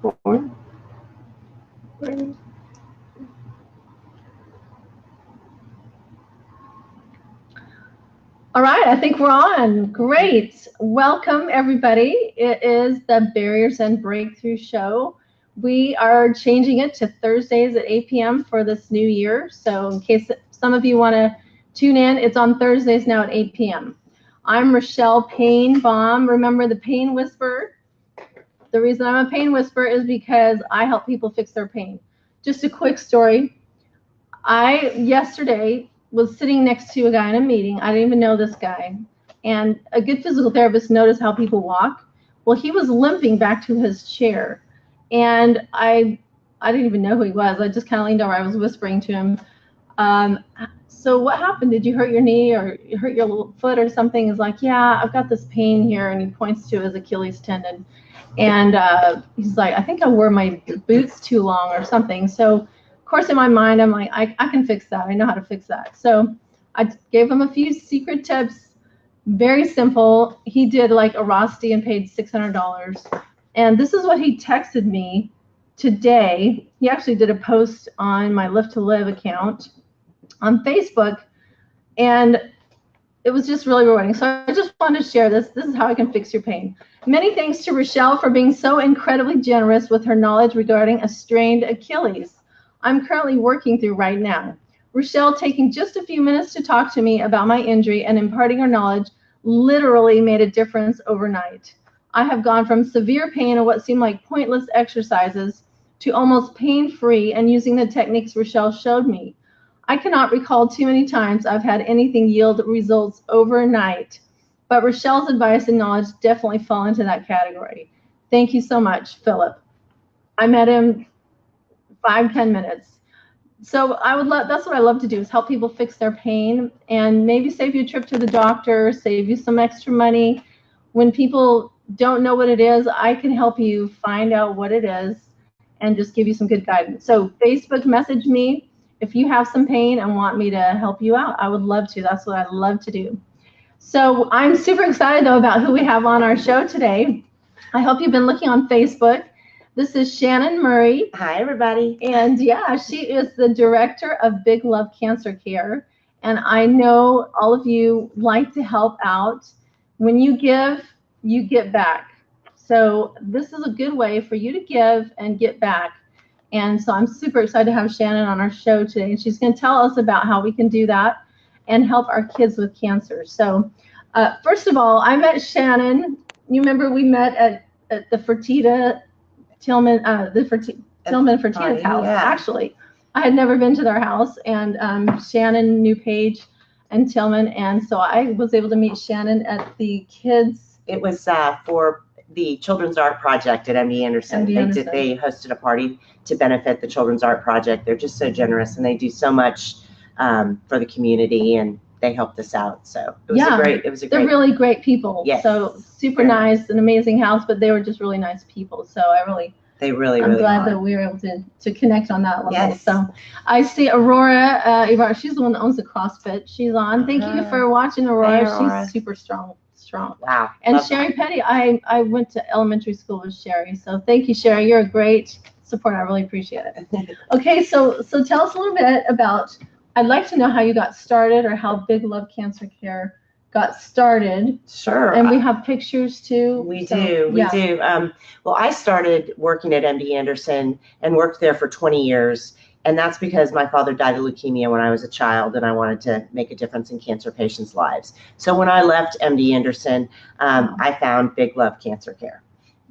All right, I think we're on. Great. Welcome, everybody. It is the Barriers and Breakthrough show. We are changing it to Thursdays at 8 p.m. for this new year. So in case some of you want to tune in, it's on Thursdays now at 8 p.m. I'm Rochelle Painbaum. Remember the Pain Whisperer? The reason I'm a pain whisperer is because I help people fix their pain. Just a quick story. I yesterday was sitting next to a guy in a meeting. I didn't even know this guy. And a good physical therapist noticed how people walk. Well, he was limping back to his chair. And I didn't even know who he was. I just kind of leaned over. I was whispering to him. So what happened? Did you hurt your knee or you hurt your little foot or something? He's like, yeah, I've got this pain here. And he points to his Achilles tendon. And he's like, I think I wore my boots too long or something. So, of course, in my mind, I'm like, I can fix that. I know how to fix that. So I gave him a few secret tips. Very simple. He did like a Rosti and paid $600. And this is what he texted me today. He actually did a post on my Lift to Live account on Facebook. And it was just really rewarding. So I just wanted to share this. This is how I can fix your pain. Many thanks to Rochelle for being so incredibly generous with her knowledge regarding a strained Achilles I'm currently working through right now. Rochelle taking just a few minutes to talk to me about my injury and imparting her knowledge literally made a difference overnight. I have gone from severe pain and what seemed like pointless exercises to almost pain-free and using the techniques Rochelle showed me. I cannot recall too many times I've had anything yield results overnight, but Rochelle's advice and knowledge definitely fall into that category. Thank you so much, Philip. I met him 5-10 minutes. So that's what I love to do, is help people fix their pain and maybe save you a trip to the doctor, save you some extra money. When people don't know what it is, I can help you find out what it is and just give you some good guidance. So Facebook message me if you have some pain and want me to help you out. I would love to. That's what I love to do. So I'm super excited, though, about who we have on our show today. I hope you've been looking on Facebook. This is Shannan Murray. Hi, everybody. And yeah, she is the director of Big Love Cancer Care. And I know all of you like to help out. When you give, you get back. So this is a good way for you to give and get back. And so I'm super excited to have Shannan on our show today. And she's going to tell us about how we can do that and help our kids with cancer. So first of all, I met Shannan. You remember we met at the Fertitta Tillman, Tillman Fertitta's house. Yeah. Actually, I had never been to their house, and Shannan knew Paige and Tillman, and so I was able to meet Shannan at the kids. It was for the Children's Art Project at MD Anderson. They hosted a party to benefit the Children's Art Project. They're just so generous, and they do so much for the community, and they helped us out. So it was they're really great people. Yes. So super nice, an amazing house, but they were just really nice people. So I'm glad that we were able to connect on that level. Yes. So I see Aurora, she's the one that owns the CrossFit. She's on. Thank you for watching, Aurora. Hey, Aurora. She's super strong. Wow. And Sherry Petty, I went to elementary school with Sherry. So thank you, Sherry. You're a great support. I really appreciate it. Okay, so tell us a little bit about, I'd like to know how you got started or how Big Love Cancer Care got started. Sure. And we have pictures too. We do. Well, I started working at MD Anderson and worked there for 20 years. And that's because my father died of leukemia when I was a child, and I wanted to make a difference in cancer patients' lives. So when I left MD Anderson, I found Big Love Cancer Care.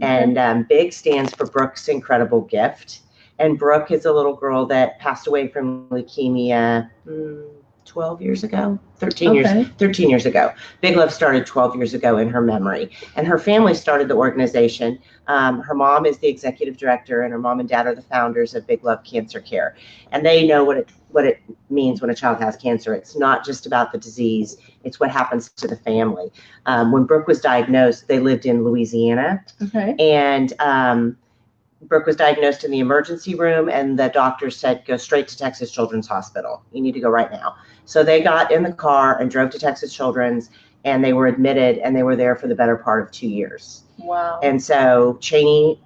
Okay. And Big stands for Brooke's Incredible Gift. And Brooke is a little girl that passed away from leukemia 12 years ago, 13 years ago. Big Love started 12 years ago in her memory, and her family started the organization. Her mom is the executive director, and her mom and dad are the founders of Big Love Cancer Care, and they know what it means when a child has cancer. It's not just about the disease, it's what happens to the family. When Brooke was diagnosed, they lived in Louisiana, and Brooke was diagnosed in the emergency room, and the doctor said, go straight to Texas Children's Hospital. You need to go right now. So they got in the car and drove to Texas Children's, and they were admitted, and they were there for the better part of 2 years. Wow. And so Cheney,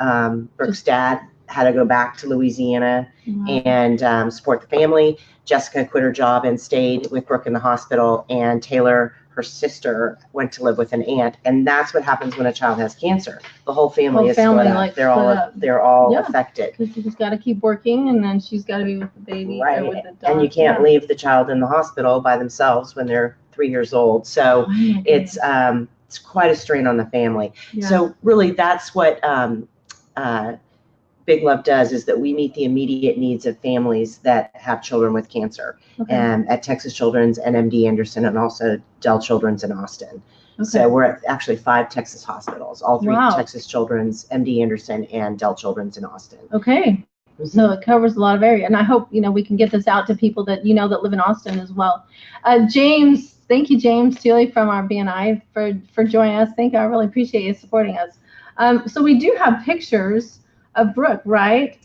Brooke's dad, had to go back to Louisiana and support the family. Jessica quit her job and stayed with Brooke in the hospital, and Taylor, her sister, went to live with an aunt. And that's what happens when a child has cancer. The whole family is split up. Like, they're all affected. Because she's got to keep working, and then she's got to be with the baby, right? Or with the dog. And you can't leave the child in the hospital by themselves when they're 3 years old. So it's quite a strain on the family. Yeah. So really, that's what Big Love does, is that we meet the immediate needs of families that have children with cancer, at Texas Children's and MD Anderson, and also Dell Children's in Austin. So we're at actually 5 Texas hospitals, all 3 Texas Children's, MD Anderson, and Dell Children's in Austin. Okay. So it covers a lot of area, and I hope we can get this out to people that that live in Austin as well. James, thank you, James Teely from our BNI for joining us. Thank you. I really appreciate you supporting us. So we do have pictures of Brooke, right?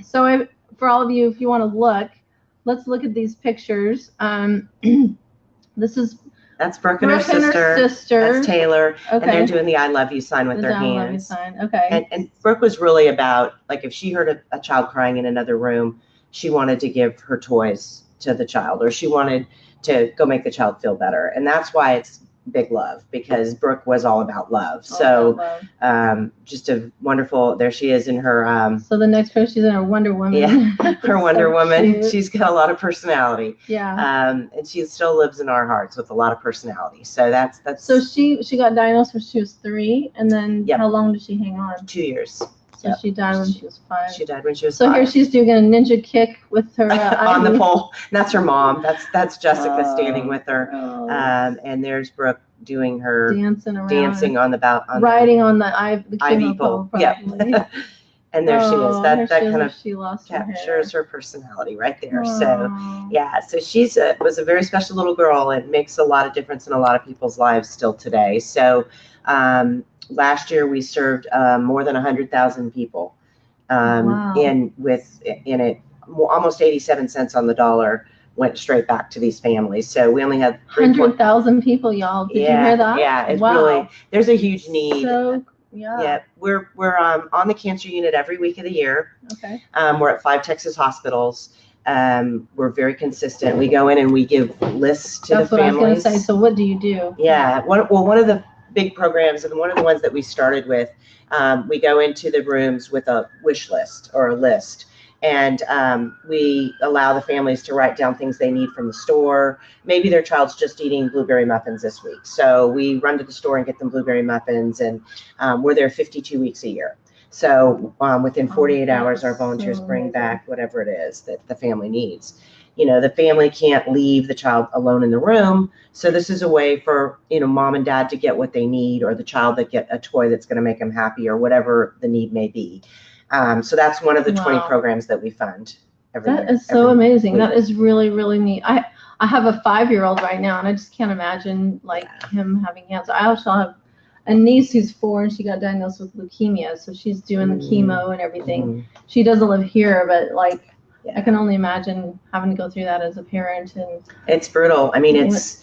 So for all of you, if you want to look, let's look at these pictures. That's Brooke and her sister. That's Taylor. And they're doing the I love you sign with their hands. I love you sign. Okay. And Brooke was really about, like, if she heard a child crying in another room, she wanted to give her toys to the child, or she wanted to go make the child feel better. And that's why it's Big Love, because Brooke was all about love. Just a wonderful, there she is in her so the next photo, she's in her Wonder Woman. Her Wonder Woman. Cute. She's got a lot of personality. And she still lives in our hearts with a lot of personality. So that's so she got diagnosed when she was 3, and then how long did she hang on? 2 years. So she died when she was 5. She died when she was 5. So here she's doing a ninja kick with her on the pole. That's her mom. That's Jessica standing with her. And there's Brooke doing her dancing on the riding on the ivy pole. And there she is. That kind of captures her personality right there. So so she was a very special little girl, and makes a lot of difference in a lot of people's lives still today. So last year we served more than 100,000 people, in it. Almost 87 cents on the dollar went straight back to these families. So we only had 100,000 people, y'all. Did you hear that? Yeah, it's really, there's a huge need. So, we're on the cancer unit every week of the year. Okay. We're at 5 Texas hospitals. We're very consistent. We go in and we give lists to the families. That's what I was going to say. So what do you do? Yeah. One of the big programs, and one of the ones that we started with, we go into the rooms with a wish list or a list. And we allow the families to write down things they need from the store. Maybe their child's just eating blueberry muffins this week, so we run to the store and get them blueberry muffins, and we're there 52 weeks a year. So within 48 hours, our volunteers bring back whatever it is that the family needs. The family can't leave the child alone in the room, so this is a way for mom and dad to get what they need, or the child to get a toy that's going to make them happy, or whatever the need may be. So that's one of the 20 programs that we fund every year. That is so amazing. That is really, really neat. I have a 5-year-old right now, and I just can't imagine him having cancer. I also have a niece who's 4, and she got diagnosed with leukemia, so she's doing the chemo and everything. She doesn't live here, but I can only imagine having to go through that as a parent. And it's brutal. I mean, it's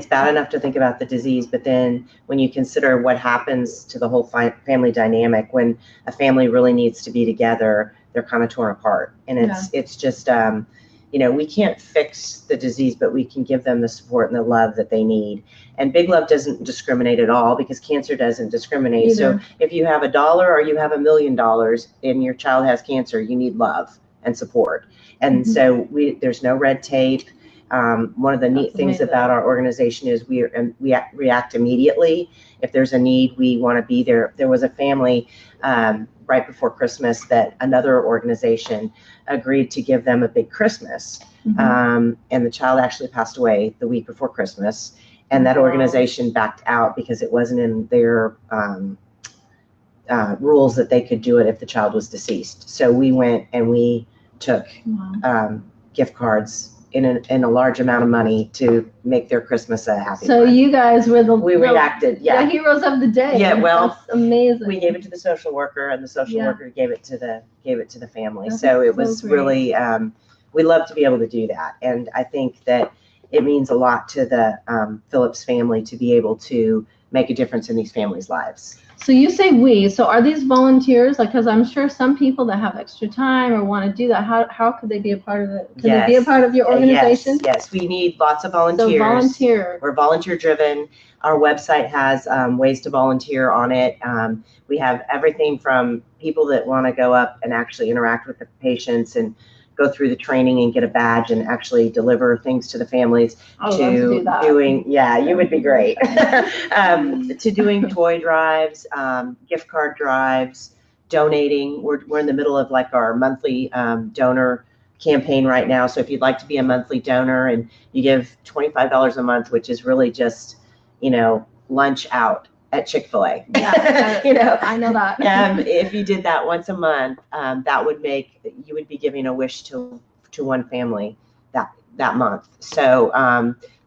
bad enough to think about the disease, but then when you consider what happens to the whole family dynamic, when a family really needs to be together, they're kind of torn apart. And it's just, we can't fix the disease, but we can give them the support and the love that they need. And Big Love doesn't discriminate at all, because cancer doesn't discriminate. Either. So if you have $1 or you have $1 million and your child has cancer, you need love and support. And so there's no red tape. One of the neat things about our organization is we react immediately. If there's a need, we want to be there. There was a family right before Christmas that another organization agreed to give them a big Christmas. And the child actually passed away the week before Christmas. And that organization backed out because it wasn't in their rules that they could do it if the child was deceased. So we went and we took gift cards in a large amount of money to make their Christmas a happy one. So you guys were we reacted, the heroes of the day. Yeah, well, that's amazing. We gave it to the social worker, and the social worker gave it to the family. So it was really, we love to be able to do that, and I think that it means a lot to the Phillips family to be able to make a difference in these families' lives. So you say we. So are these volunteers? Like, because I'm sure some people that have extra time or want to do that, how could they be a part of it? Can they be a part of your organization? Yes, we need lots of volunteers. So volunteer. We're volunteer driven. Our website has ways to volunteer on it. We have everything from people that want to go up and actually interact with the patients and go through the training and get a badge and actually deliver things to the families, to doing, you would be great, to doing toy drives, gift card drives, donating. We're in the middle of like our monthly donor campaign right now. So if you'd like to be a monthly donor and you give $25 a month, which is really just, lunch out at Chick-fil-A. Yeah, I know that. If you did that once a month, that would you would be giving a wish to one family that month. So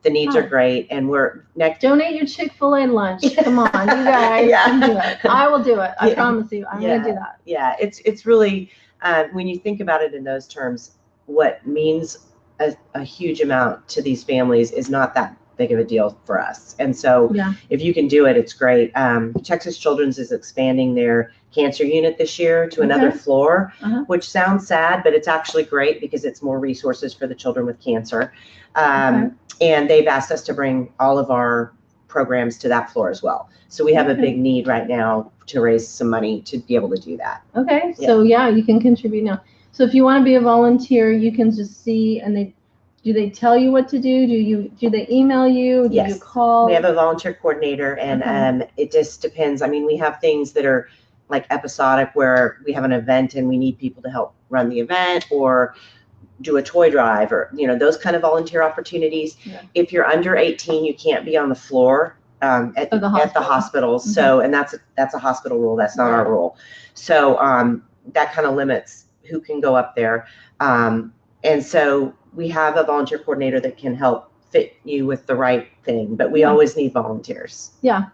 the needs are great, and we're next. Donate your Chick-fil-A lunch. Come on, you guys can do it. I will do it. I promise you, I'm going to do that. Yeah, it's really when you think about it in those terms, what means a huge amount to these families is not that big of a deal for us. And so if you can do it, it's great. Texas Children's is expanding their cancer unit this year to another floor, which sounds sad, but it's actually great because it's more resources for the children with cancer. And they've asked us to bring all of our programs to that floor as well. So we have a big need right now to raise some money to be able to do that. Okay. So you can contribute now. So if you want to be a volunteer, you can just see, and do they tell you what to do? Do they email you? Do you call? We have a volunteer coordinator, and it just depends. I mean, we have things that are like episodic where we have an event and we need people to help run the event or do a toy drive or, those kind of volunteer opportunities. Yeah. If you're under 18, you can't be on the floor at the hospitals. So, and that's a hospital rule. That's not our rule. So that kind of limits who can go up there. And so we have a volunteer coordinator that can help fit you with the right thing, but we always need volunteers. Yeah.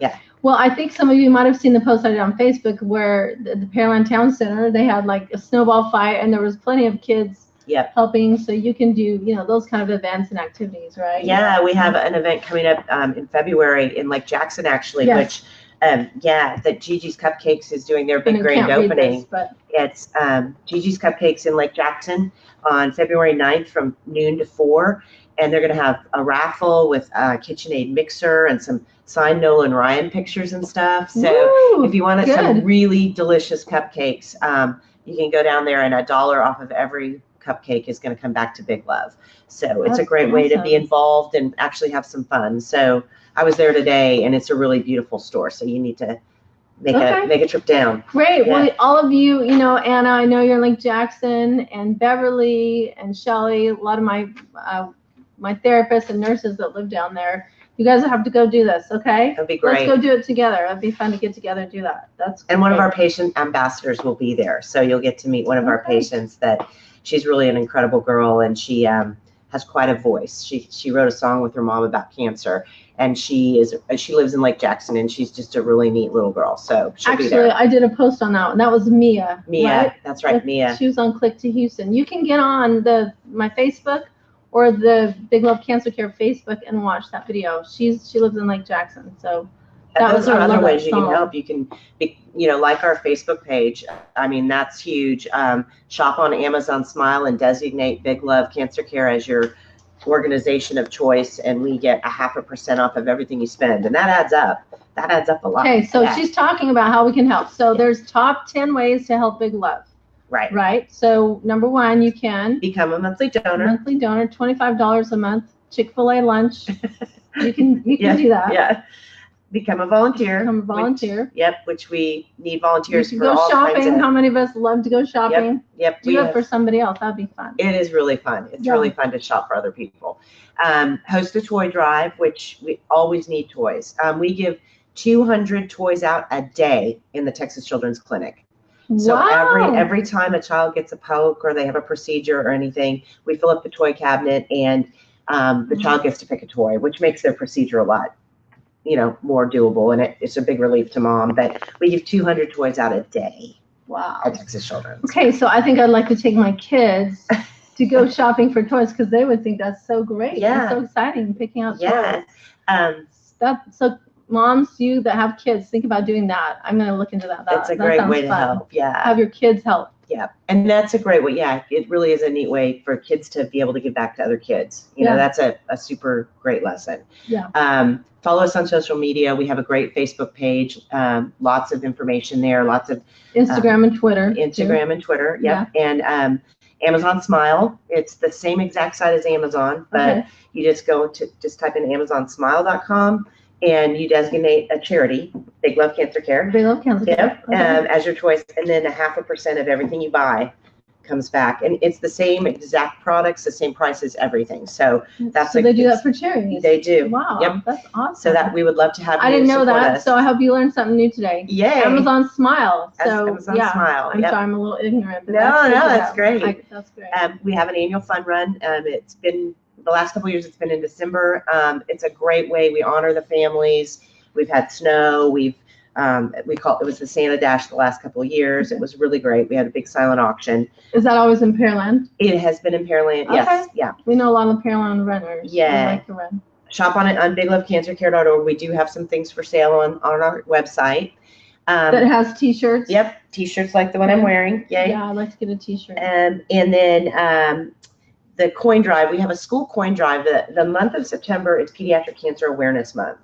Well, I think some of you might have seen the post I did on Facebook where the Pearland Town Center, they had like a snowball fight and there was plenty of kids helping. So you can do, those kind of events and activities, right? Yeah, we have an event coming up in February in Lake Jackson, actually, which that Gigi's Cupcakes is doing their big grand opening. It's Gigi's Cupcakes in Lake Jackson on February 9th from noon to 4. And they're going to have a raffle with a KitchenAid mixer and some signed Nolan Ryan pictures and stuff. So if you wanted some really delicious cupcakes, you can go down there, and $1 off of every cupcake is going to come back to Big Love. So it's a great way to be involved and actually have some fun. So I was there today, and it's a really beautiful store. So you need to make a trip down. Great. Yeah. Well, all of you, Anna, I know you're in Lake Jackson, and Beverly and Shelly, a lot of my therapists and nurses that live down there. You guys have to go do this, okay? That'd be great. Let's go do it together. That'd be fun to get together and do that. And one of our patient ambassadors will be there, so you'll get to meet one of our patients. She's really an incredible girl, and she has quite a voice. She wrote a song with her mom about cancer, and she lives in Lake Jackson, and she's just a really neat little girl. So she'll be there. I did a post on that one. That was Mia. Right? That's right, Mia. She was on Click to Houston. You can get on my Facebook or the Big Love Cancer Care Facebook and watch that video. She lives in Lake Jackson, so those are other ways you can help. You can like our Facebook page. I mean, that's huge. Shop on Amazon Smile and designate Big Love Cancer Care as your organization of choice, and we get 0.5% off of everything you spend, and that adds up. That adds up a lot. Okay, so she's talking about how we can help. So there's top 10 ways to help Big Love. Right. So number 1, you can become a monthly donor. $25 a month. Chick-fil-A lunch. You can do that. Yeah. Become a volunteer. Which we need volunteers for all kinds of. Go shopping. How many of us love to go shopping? Yep. Do it for somebody else. That'd be fun. It is really fun. It's really fun to shop for other people. Host a toy drive, which we always need toys. We give 200 toys out a day in the Texas Children's Clinic. So every time a child gets a poke or they have a procedure or anything, we fill up the toy cabinet, and the child gets to pick a toy, which makes their procedure a lot, more doable, and it's a big relief to mom. But we give 200 toys out a day. Wow. At Texas Children's. Okay, so I think I'd like to take my kids to go shopping for toys because they would think that's so great. Yeah. It's so exciting picking out toys. Yeah. So moms, you that have kids, think about doing that. I'm going to look into that. It's a great way to help. Yeah. Have your kids help. Yeah. And that's a great way. Yeah. It really is a neat way for kids to be able to give back to other kids. You know, that's a super great lesson. Yeah. Follow us on social media. We have a great Facebook page. Lots of information there. Lots of Instagram and Twitter. Instagram and Twitter. Yep. Yeah. And Amazon Smile. It's the same exact site as Amazon, but you just go to type in AmazonSmile.com and you designate a charity, Big Love Cancer Care. Big Love Cancer Care. As your choice, and then 0.5% of everything you buy comes back, and it's the same exact products, the same price as everything. So that's they do that for charities. They do. Wow. Yep. That's awesome. So that we would love to have you. I didn't know that. Us. So I hope you learned something new today. Yay. Amazon Smile. So Amazon Smile. I'm sorry, I'm a little ignorant. But that's great. That's great. We have an annual fun run. It's been the last couple of years. It's been in December. It's a great way. We honor the families. We've had snow. We was the Santa Dash the last couple of years. It was really great. We had a big silent auction. Is that always in Pearland? It has been in Pearland. Okay. Yes. Yeah. We know a lot of Pearland runners. Yeah. We like to run. Shop on it on BigLoveCancerCare.org. We do have some things for sale on our website. That has T-shirts. Yep. T-shirts like the one I'm wearing. Yay. Yeah, I'd like to get a T-shirt. And then the coin drive. We have a school coin drive. The month of September is Pediatric Cancer Awareness Month.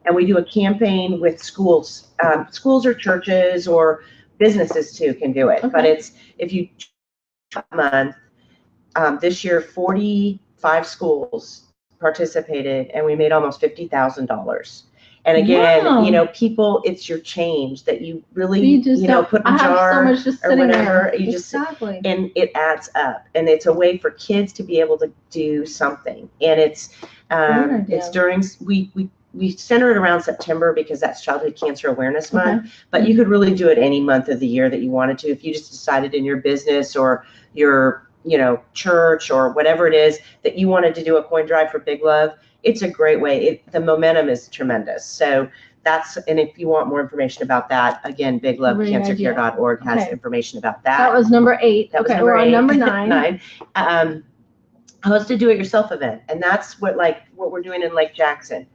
And we do a campaign with schools. Schools or churches or businesses too can do it. Okay. But it's if you month this year 45 schools participated and we made almost $50,000. And again, you know, people, it's your change that you really put in a jar so much just or whatever. There. You exactly. And it adds up. And it's a way for kids to be able to do something. And it's during we center it around September because that's Childhood Cancer Awareness Month, but you could really do it any month of the year that you wanted to. If you just decided in your business or your, church or whatever it is that you wanted to do a coin drive for Big Love, it's a great way. The momentum is tremendous. So and if you want more information about that, again, BigLoveCancerCare.org has information about that. That was number 8. That was we're on number 9. 9. Host a do-it-yourself event, and that's what we're doing in Lake Jackson.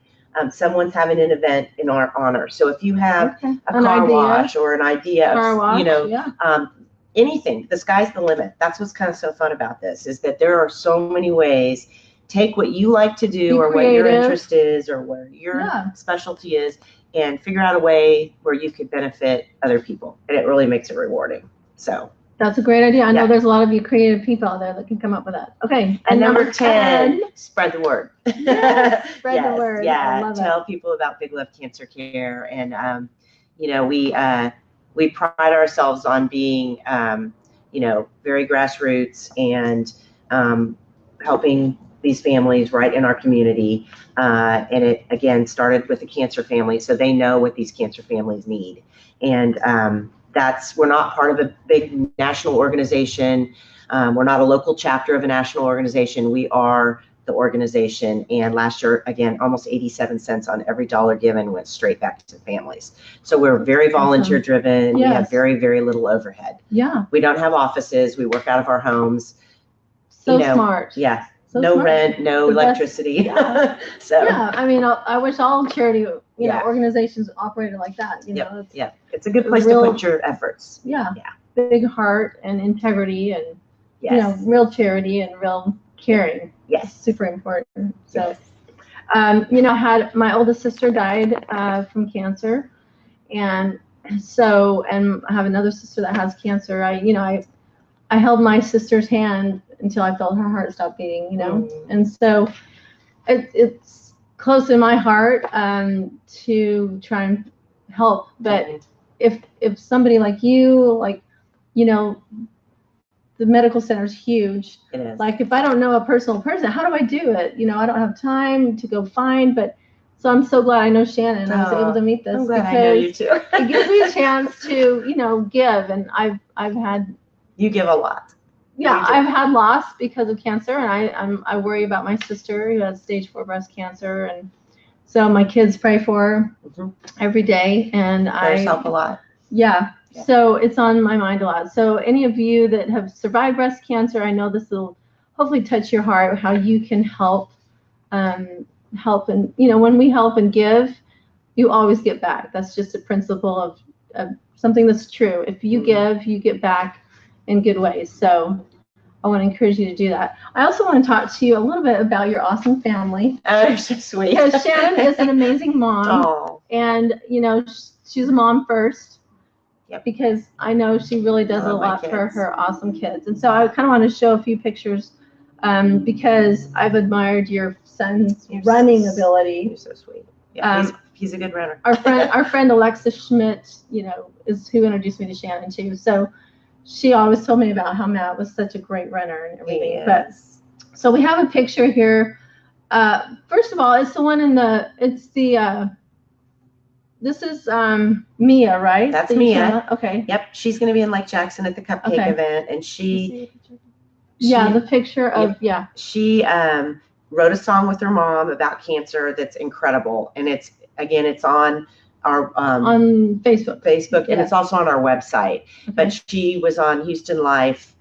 Someone's having an event in our honor. So if you have a car wash or an idea of, anything, the sky's the limit. That's what's kind of so fun about this, is that there are so many ways. Take what you like to do or what your interest is or where your specialty is and figure out a way where you could benefit other people. And it really makes it rewarding. So that's a great idea. I know there's a lot of you creative people out there that can come up with that. Okay. And number 10, spread the word. Yes, spread the word. Yeah. Tell people about Big Love Cancer Care. And, we pride ourselves on being, very grassroots and helping these families right in our community. And it, again, started with the cancer family. So they know what these cancer families need. And, we're not part of a big national organization. We're not a local chapter of a national organization. We are the organization. And last year, again, almost 87 cents on every dollar given went straight back to families. So we're very volunteer driven. Yes. We have very, very little overhead. Yeah. We don't have offices. We work out of our homes. So smart. Yeah. So no smart. Rent, no electricity. So I mean, I wish all charity organizations operated like that. It's a good place to put your efforts. Big heart and integrity and real charity and real caring. Yes, super important. So my oldest sister died from cancer, and I have another sister that has cancer. I held my sister's hand until I felt her heart stop beating, and so it's close in my heart to try and help. But if somebody like you, the medical center is huge. It is. Like if I don't know a personal person, how do I do it? I don't have time to go find, so I'm so glad I know Shannan. I was able to meet this. I'm glad I know you too. It gives me a chance to, give, and I've had. You give a lot. Yeah, I've had loss because of cancer, and I worry about my sister who has stage 4 breast cancer, and so my kids pray for her every day, and Prayers help a lot. Yeah, so it's on my mind a lot. So any of you that have survived breast cancer, I know this will hopefully touch your heart, how you can help, and when we help and give, you always get back. That's just a principle of something that's true. If you give, you get back in good ways. So I want to encourage you to do that. I also want to talk to you a little bit about your awesome family. Oh, you're so sweet. Because Shannan is an amazing mom. Oh. And, you know, she's a mom first. Yep. Because I know she really does a lot for her awesome kids. And so I kind of want to show a few pictures because I've admired your son's running ability. You're so sweet. Yeah, he's a good runner. Our friend Alexa Schmidt, you know, is who introduced me to Shannan too. So she always told me about how Matt was such a great runner and everything. Yes. But so we have a picture here. First of all, it's the one this is Mia, right? That's Mia. Okay. Yep, she's going to be in Lake Jackson at the cupcake event, and she the picture of She wrote a song with her mom about cancer that's incredible, and it's on our on Facebook, and it's also on our website. Okay. But she was on Houston Life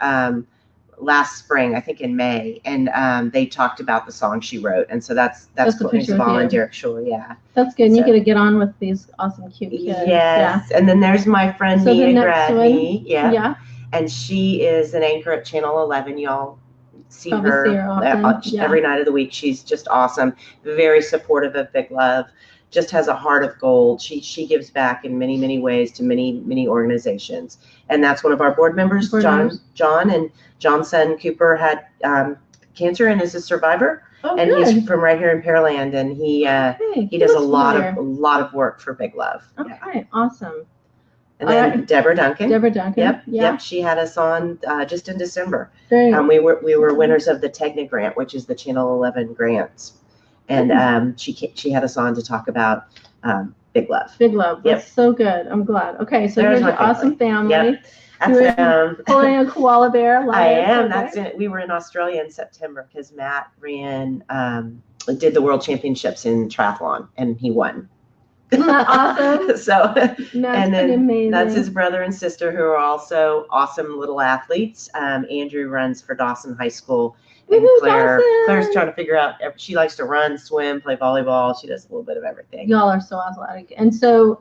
last spring, I think in May, and they talked about the song she wrote, and so that's cool. It's volunteer, sure, yeah. That's good. So, you get to get on with these awesome, cute kids. Yes, and then there's my friend Nia Gradney, and she is an anchor at Channel 11. Y'all see her every night of the week. She's just awesome, very supportive of Big Love. Just has a heart of gold. She gives back in many, many ways to many organizations. And that's one of our board members, John, and Johnson Cooper had cancer and is a survivor. Oh, and good. He's from right here in Pearland, and he does a lot of work for Big Love. Okay, awesome. And then Deborah Duncan. Yep. She had us on just in December. Great. We were winners of the Tegna grant, which is the Channel 11 grants. And she had us on to talk about Big Love. Big Love. That's so good. I'm glad. Okay, so here's your awesome family. Yep. That's pulling a koala bear. I am. That's it. We were in Australia in September because Matt did the World Championships in triathlon, and he won. Isn't that awesome? So, and then amazing. That's his brother and sister who are also awesome little athletes. Andrew runs for Dawson High School. And Claire's trying to figure out, she likes to run, swim, play volleyball. She does a little bit of everything. Y'all are so athletic. And so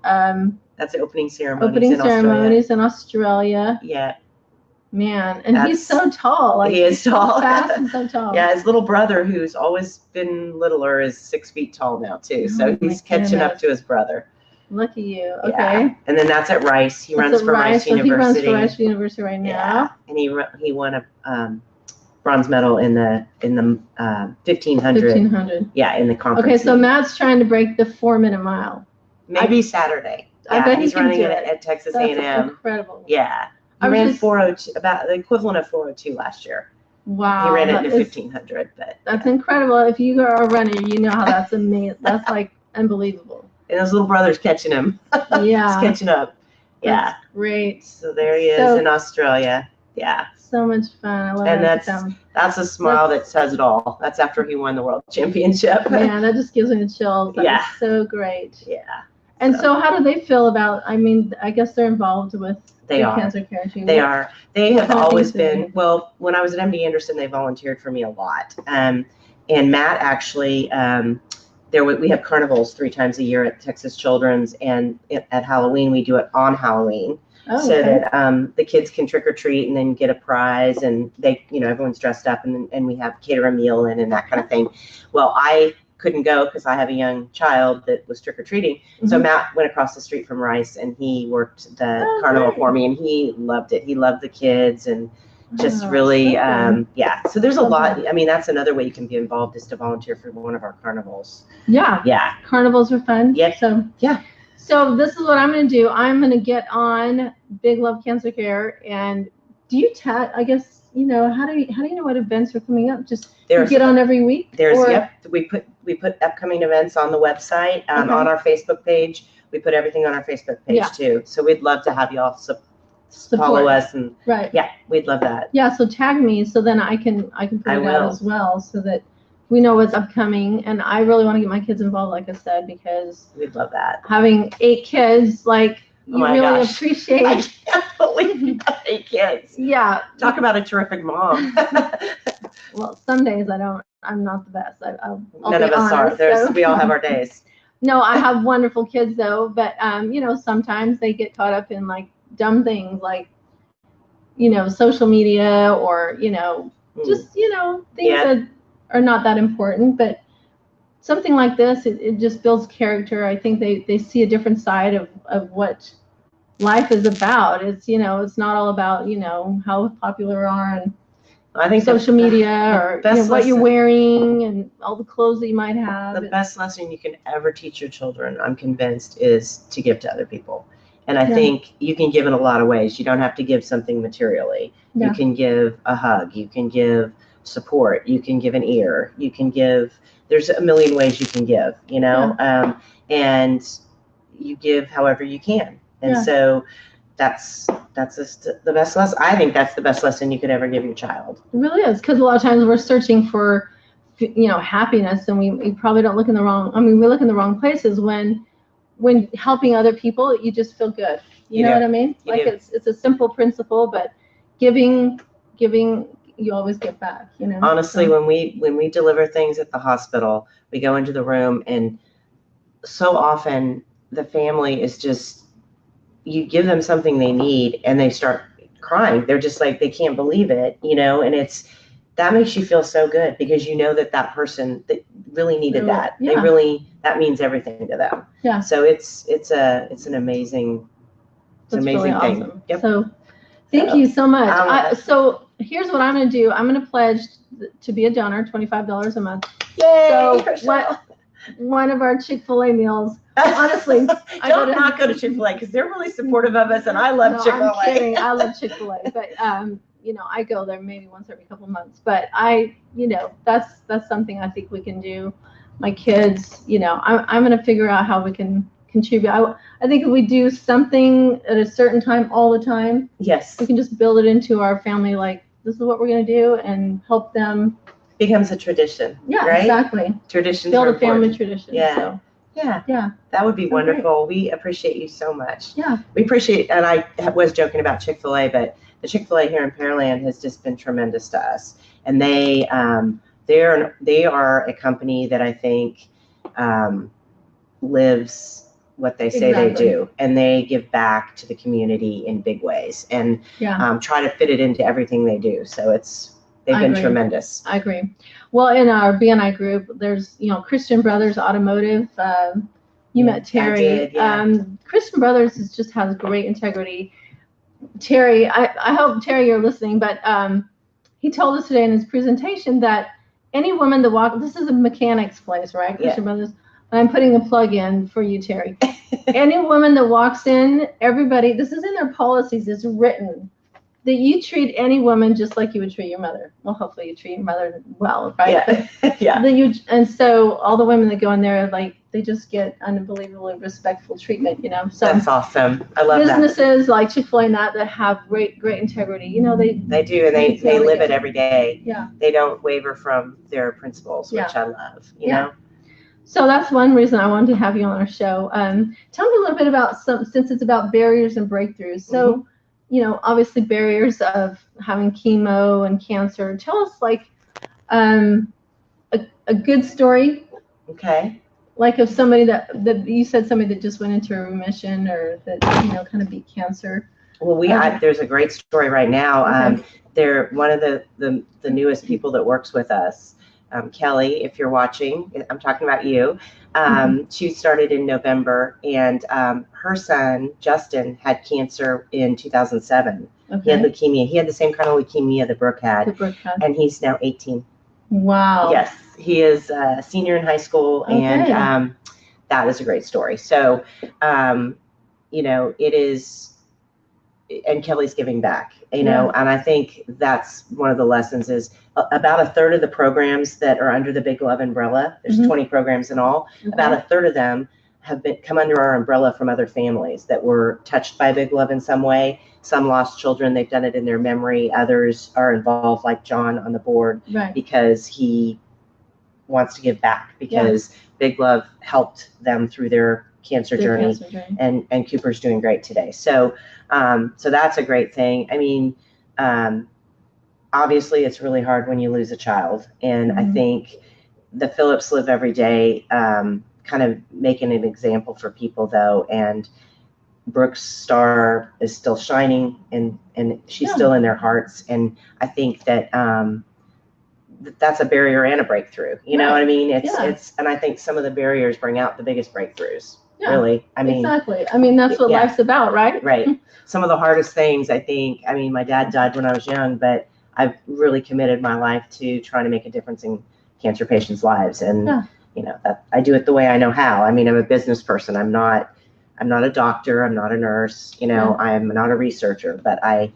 that's the opening ceremonies in Australia. Yeah. Man, and he's so tall. He is tall. Fast and so tall. Yeah, his little brother, who's always been littler, is 6 feet tall now too. So he's catching up to his brother. Lucky you. Okay. Yeah. And then that's at Rice. He runs for Rice University. He runs for Rice University right now. Yeah. And he won a bronze medal in the 1500. 1500. Yeah, in the conference. Okay, so Matt's trying to break the 4-minute mile. Maybe Saturday. I bet he's running it at Texas A&M. That's incredible. Yeah. He ran 402, about the equivalent of 402 last year. Wow. He ran it in the 1500, but that's incredible. If you are a runner, you know how that's amazing. That's like unbelievable. And his little brother's catching him. Yeah. He's catching up. Yeah. That's great. So there he is in Australia. Yeah. So much fun. I love and that's a smile that says it all. That's after he won the world championship. Man, that just gives me the chills. That is so great. Yeah. And so how do they feel about, I mean, I guess they're involved with cancer care too. They are. They have always been, well, when I was at MD Anderson, they volunteered for me a lot. And Matt actually, we have carnivals 3 times a year at Texas Children's, and at Halloween, we do it on Halloween. That the kids can trick or treat and then get a prize, and they, everyone's dressed up, and we have cater a meal and that kind of thing. Well, I couldn't go because I have a young child that was trick or treating. Mm-hmm. So Matt went across the street from Rice, and he worked the carnival for me, and he loved it. He loved the kids and just really, So there's a lot. I mean, that's another way you can be involved, is to volunteer for one of our carnivals. Yeah. Yeah. Carnivals are fun. Yep. So this is what I'm going to do. I'm going to get on Big Love Cancer Care, and do you I guess, how do you know what events are coming up? Just get on every week? We put upcoming events on the website, on our Facebook page. We put everything on our Facebook page too. So we'd love to have you all follow us, and we'd love that. Yeah, so tag me so then I can put it out as well, so that we know what's upcoming. And I really want to get my kids involved, like I said, because we'd love that. Having 8 kids, you really appreciate. I can't believe you have 8 kids. Yeah. Talk about a terrific mom. Well, some days I'm not the best. I'll None of us are. We all have our days. No, I have wonderful kids though, but you know, sometimes they get caught up in like dumb things like, you know, social media or, you know, just, you know, things that are not that important. But something like this, it just builds character. I think they see a different side of what life is about. It's, you know, it's not all about, you know, how popular you are on I think social media or you know, what you're wearing and all the clothes that you might have. The best lesson you can ever teach your children, I'm convinced, is to give to other people. And I think you can give in a lot of ways. You don't have to give something materially. You can give a hug. You can give support. You can give an ear. You can give, there's a million ways you can give, you know, and you give however you can. And so that's just the best lesson. I think that's the best lesson you could ever give your child. It really is, because a lot of times we're searching for, you know, happiness, and we probably don't look in the wrong. I mean, we look in the wrong places when helping other people. You just feel good. You know what I mean? Like it's a simple principle, but giving, you always get back. You know. Honestly, when we deliver things at the hospital, we go into the room, and so often the family is just, you give them something they need and they start crying. They're just like, they can't believe it, you know, and that makes you feel so good because you know that person that really needed that. They really, that means everything to them. Yeah. So it's an amazing, thing. Awesome. Yep. So thank you so much. So here's what I'm going to do. I'm going to pledge to be a donor, $25 a month. Yay! So one of our Chick-fil-A meals. Honestly, not go to Chick-fil-A because they're really supportive of us, and I love Chick-fil-A. I'm kidding. I love Chick-fil-A, but you know, I go there maybe once every couple months. But you know, that's something I think we can do. My kids, you know, I'm going to figure out how we can contribute. I think if we do something at a certain time all the time, yes, we can just build it into our family. Like, this is what we're going to do, and help them. Becomes a tradition. Yeah, right? Exactly. Traditions build are a family tradition. Yeah. So. Yeah. That would be wonderful. Great. We appreciate you so much. Yeah. We appreciate, and I was joking about Chick-fil-A, but the Chick-fil-A here in Pearland has just been tremendous to us. And they are a company that I think lives what they say they do, and they give back to the community in big ways, and try to fit it into everything they do. So they've been tremendous. I agree. Well, in our BNI group, there's, you know, Christian Brothers Automotive. You met Terry. I did, Christian Brothers just has great integrity. Terry, I hope, Terry, you're listening, but he told us today in his presentation that any woman that this is a mechanics place, right? Christian Brothers. I'm putting a plug in for you, Terry. Any woman that walks in, everybody, this is in their policies, it's written, that you treat any woman just like you would treat your mother. Well, hopefully you treat your mother well, right? Yeah. And so all the women that go in there, like, they just get unbelievably respectful treatment, you know. So that's awesome. I love businesses like Chick-fil-A and that have great integrity. You know, they do, and they live it every day. Yeah. They don't waver from their principles, which I love. You know. So that's one reason I wanted to have you on our show. Tell me a little bit about since it's about barriers and breakthroughs. So, you know, obviously barriers of having chemo and cancer. Tell us like a good story. Okay. Like of somebody that you said, somebody that just went into a remission or that, you know, kind of beat cancer. Well, there's a great story right now. They're one of the newest people that works with us. Kelly, if you're watching, I'm talking about you. She started in November, and her son, Justin, had cancer in 2007. He had leukemia. He had the same kind of leukemia that Brooke had. And he's now 18. Wow. Yes, he is a senior in high school, and that is a great story. So, you know, it is, and Kelly's giving back, you know, and I think that's one of the lessons is about a third of the programs that are under the Big Love umbrella, there's 20 programs in all, about a third of them have come under our umbrella from other families that were touched by Big Love in some way. Some lost children, they've done it in their memory. Others are involved, like John on the board, because he wants to give back, because Big Love helped them through their cancer journey. And Cooper's doing great today. So so that's a great thing. I mean, obviously it's really hard when you lose a child, and I think the Phillips Live Every Day kind of making an example for people, though. And Brooke's star is still shining, and she's still in their hearts. And I think that that's a barrier and a breakthrough. You know what I mean? It's and I think some of the barriers bring out the biggest breakthroughs. Yeah, really. I mean, exactly. I mean, that's what life's about, right? Right. Some of the hardest things, I think, I mean, my dad died when I was young, but I've really committed my life to trying to make a difference in cancer patients' lives. And, you know, that I do it the way I know how. I mean, I'm a business person. I'm not a doctor. I'm not a nurse. You know, I'm not a researcher, but I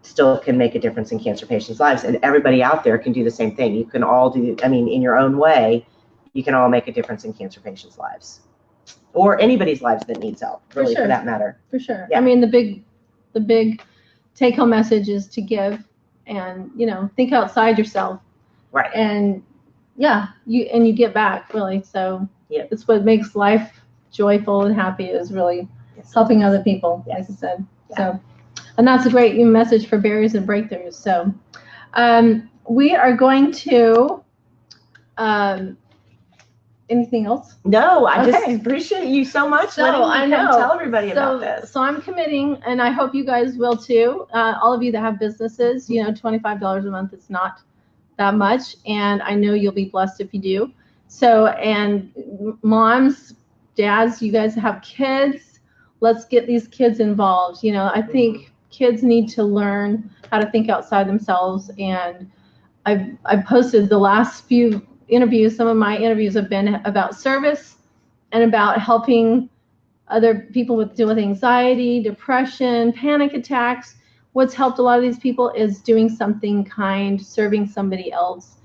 still can make a difference in cancer patients' lives. And everybody out there can do the same thing. You can all do, I mean, in your own way, you can all make a difference in cancer patients' lives. Or anybody's lives that needs help, really, for that matter. For sure. Yeah. I mean, the big take-home message is to give, and you know, think outside yourself. Right. And you get back, really. So it's what makes life joyful and happy, is really helping other people, like I said. So, and that's a great message for Barriers and Breakthroughs. So, we are going to. Anything else? No, I just appreciate you so much. So letting me come tell everybody about this. So I'm committing, and I hope you guys will too. All of you that have businesses, you know, $25 a month is not that much, and I know you'll be blessed if you do. So, and moms, dads, you guys have kids. Let's get these kids involved. You know, I think kids need to learn how to think outside themselves, and I've posted the last few interviews. Some of my interviews have been about service and about helping other people deal with anxiety, depression, panic attacks. What's helped a lot of these people is doing something kind, serving somebody else,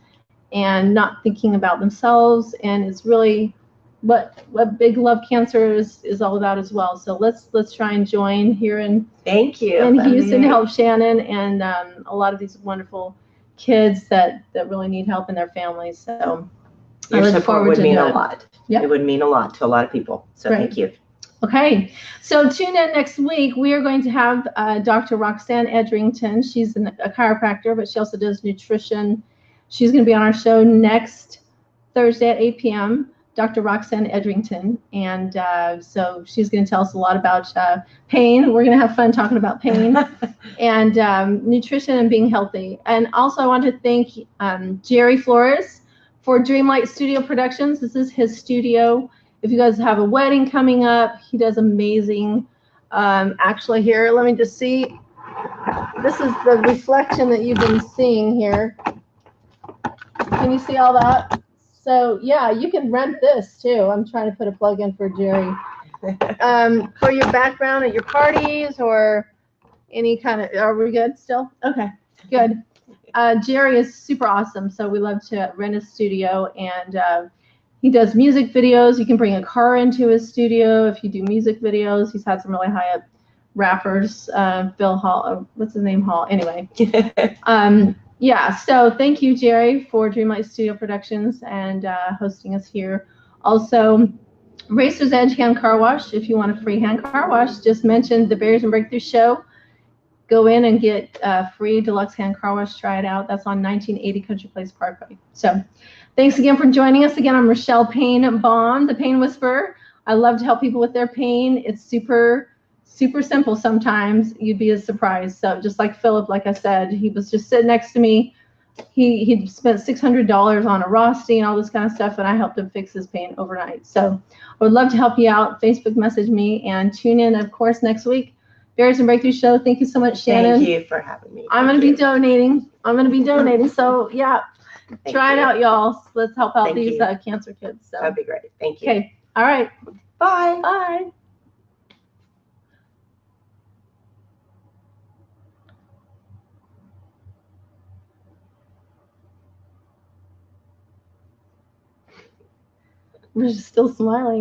and not thinking about themselves. And it's really what Big Love Cancer is all about as well. So let's try and join here in Houston to help Shannon and a lot of these wonderful kids that really need help in their families. So your support would mean a lot. It would mean a lot to a lot of people. So thank you. Okay, so tune in next week. We are going to have Dr. Roxanne Edrington. She's a chiropractor, but she also does nutrition. She's going to be on our show next Thursday at 8 p.m. Dr. Roxanne Edrington, and so she's going to tell us a lot about pain. We're going to have fun talking about pain and nutrition and being healthy. And also I want to thank Jerry Flores for Dreamlight Studio Productions. This is his studio. If you guys have a wedding coming up, he does amazing. Actually here, let me just see. This is the reflection that you've been seeing here. Can you see all that? So yeah, you can rent this too. I'm trying to put a plug in for Jerry. For your background at your parties or any kind of, are we good still? Okay, good. Jerry is super awesome. So we love to rent his studio, and he does music videos. You can bring a car into his studio if you do music videos. He's had some really high up rappers, Bill Hall, what's his name, Hall, anyway. Yeah, so thank you, Jerry, for Dreamlight Studio Productions and hosting us here. Also, Racer's Edge Hand Car Wash. If you want a free hand car wash, just mention the Barriers and Breakthroughs show. Go in and get a free deluxe hand car wash. Try it out. That's on 1980 Country Place Parkway. So thanks again for joining us. Again, I'm Rochelle Payne-Baum, the Pain Whisperer. I love to help people with their pain. It's super simple sometimes. You'd be surprised. So just like Philip, like I said, he was just sitting next to me. He'd spent $600 on a Rosti and all this kind of stuff, and I helped him fix his pain overnight. So I would love to help you out. Facebook message me and tune in, of course, next week. Barriers and Breakthrough Show. Thank you so much, Shannon. Thank you for having me. I'm going to be donating. So yeah, try it out, y'all. Let's help out these cancer kids. So that'd be great. Thank you. Okay. All right. Bye. Bye. We're still smiling.